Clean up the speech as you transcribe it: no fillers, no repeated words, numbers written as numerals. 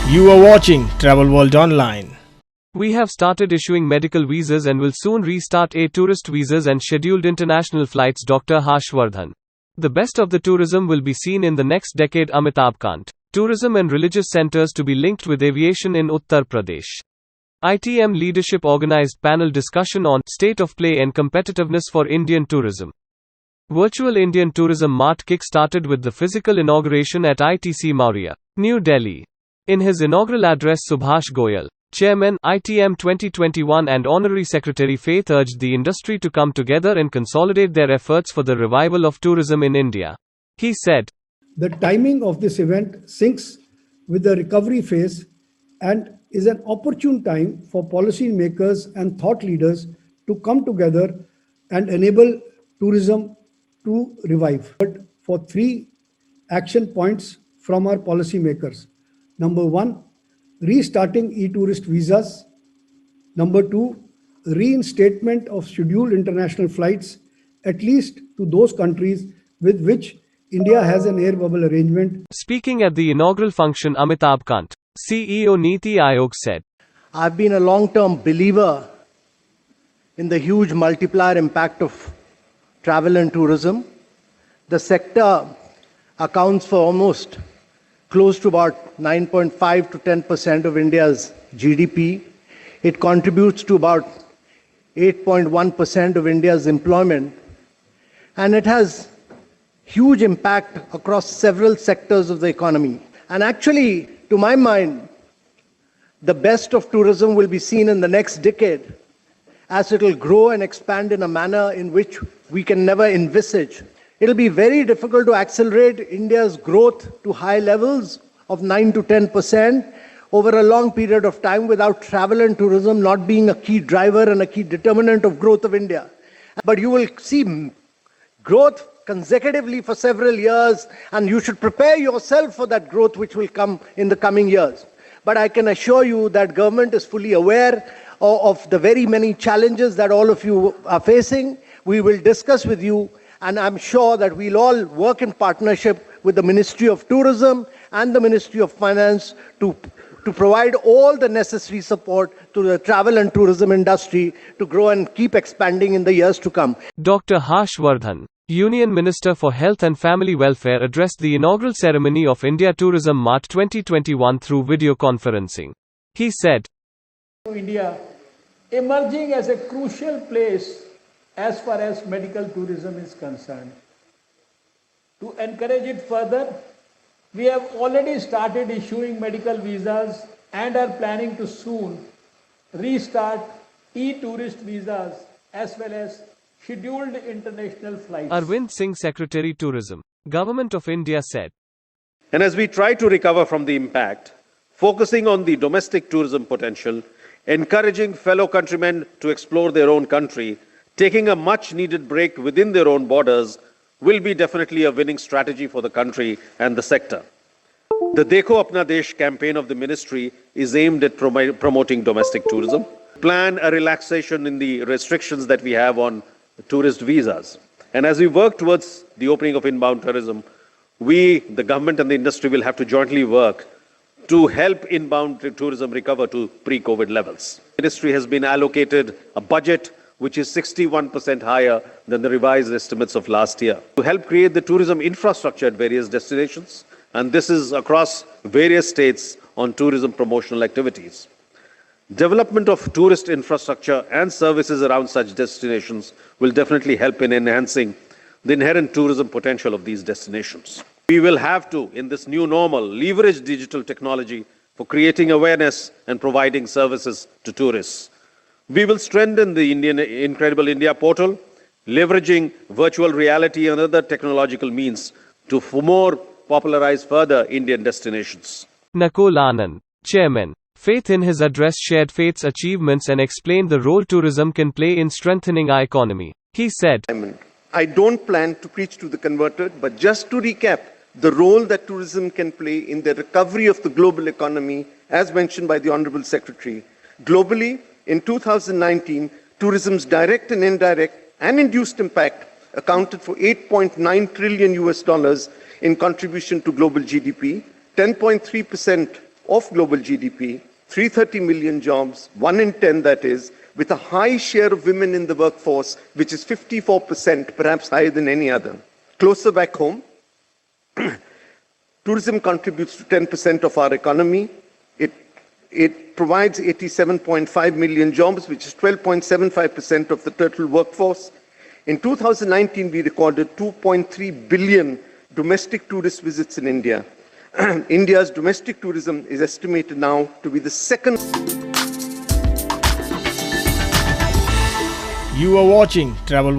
You are watching Travel World Online. We have started issuing medical visas and will soon restart tourist visas and scheduled international flights. Dr. Harshvardhan. The best of the tourism will be seen in the next decade. Amitabh Kant. Tourism and religious centers to be linked with aviation in Uttar Pradesh. ITM leadership organized panel discussion on state of play and competitiveness for Indian tourism. Virtual Indian Tourism Mart kick-started with the physical inauguration at ITC Maurya, New Delhi. In his inaugural address, Subhash Goyal, Chairman, ITM 2021 and Honorary Secretary Faith urged the industry to come together and consolidate their efforts for the revival of tourism in India. He said, "The timing of this event syncs with the recovery phase and is an opportune time for policymakers and thought leaders to come together and enable tourism to revive." But for 3 action points from our policymakers. Number 1, restarting e-tourist visas. Number 2, reinstatement of scheduled international flights, at least to those countries with which India has an air bubble arrangement. Speaking at the inaugural function, Amitabh Kant, CEO Niti Aayog said, "I've been a long-term believer in the huge multiplier impact of travel and tourism. The sector accounts for almost close to about 9.5 to 10% of India's GDP. It contributes to about 8.1% of India's employment, and it has huge impact across several sectors of the economy. And actually, to my mind, the best of tourism will be seen in the next decade as it will grow and expand in a manner in which we can never envisage. It'll be very difficult to accelerate India's growth to high levels of 9 to 10% over a long period of time without travel and tourism not being a key driver and a key determinant of growth of India. But you will see growth consecutively for several years, and you should prepare yourself for that growth which will come in the coming years. But I can assure you that government is fully aware of the very many challenges that all of you are facing. We will discuss with you, and I'm sure that we'll all work in partnership with the Ministry of Tourism and the Ministry of Finance to provide all the necessary support to the travel and tourism industry to grow and keep expanding in the years to come. Dr. Harshvardhan, Union Minister for Health and Family Welfare, addressed the inaugural ceremony of India Tourism Mart 2021 through video conferencing. He said, "India emerging as a crucial place as far as medical tourism is concerned. To encourage it further, we have already started issuing medical visas and are planning to soon restart e-tourist visas as well as scheduled international flights." Arvind Singh, Secretary Tourism, Government of India, said, "And as we try to recover from the impact, focusing on the domestic tourism potential, encouraging fellow countrymen to explore their own country, taking a much needed break within their own borders will be definitely a winning strategy for the country and the sector. The Dekho Apna Desh campaign of the ministry is aimed at promoting domestic tourism. Plan a relaxation in the restrictions that we have on tourist visas. And as we work towards the opening of inbound tourism, we, the government and the industry, will have to jointly work to help inbound tourism recover to pre-COVID levels. The ministry has been allocated a budget which is 61% higher than the revised estimates of last year, to help create the tourism infrastructure at various destinations, and this is across various states on tourism promotional activities. Development of tourist infrastructure and services around such destinations will definitely help in enhancing the inherent tourism potential of these destinations. We will have to, in this new normal, leverage digital technology for creating awareness and providing services to tourists. We will strengthen the Incredible India portal, leveraging virtual reality and other technological means to more popularize further Indian destinations." Nakul Anand, Chairman, Faith, in his address shared Faith's achievements and explained the role tourism can play in strengthening our economy. He said, "I don't plan to preach to the converted, but just to recap the role that tourism can play in the recovery of the global economy, as mentioned by the Honorable Secretary. Globally, in 2019, tourism's direct and indirect and induced impact accounted for $8.9 trillion in contribution to global GDP, 10.3% of global GDP, 330 million jobs, 1 in 10 that is, with a high share of women in the workforce, which is 54%, perhaps higher than any other. Closer back home, tourism contributes to 10% of our economy. It provides 87.5 million jobs, which is 12.75% of the total workforce. In 2019, we recorded 2.3 billion domestic tourist visits in India. India's domestic tourism is estimated now to be the second. You are watching Travel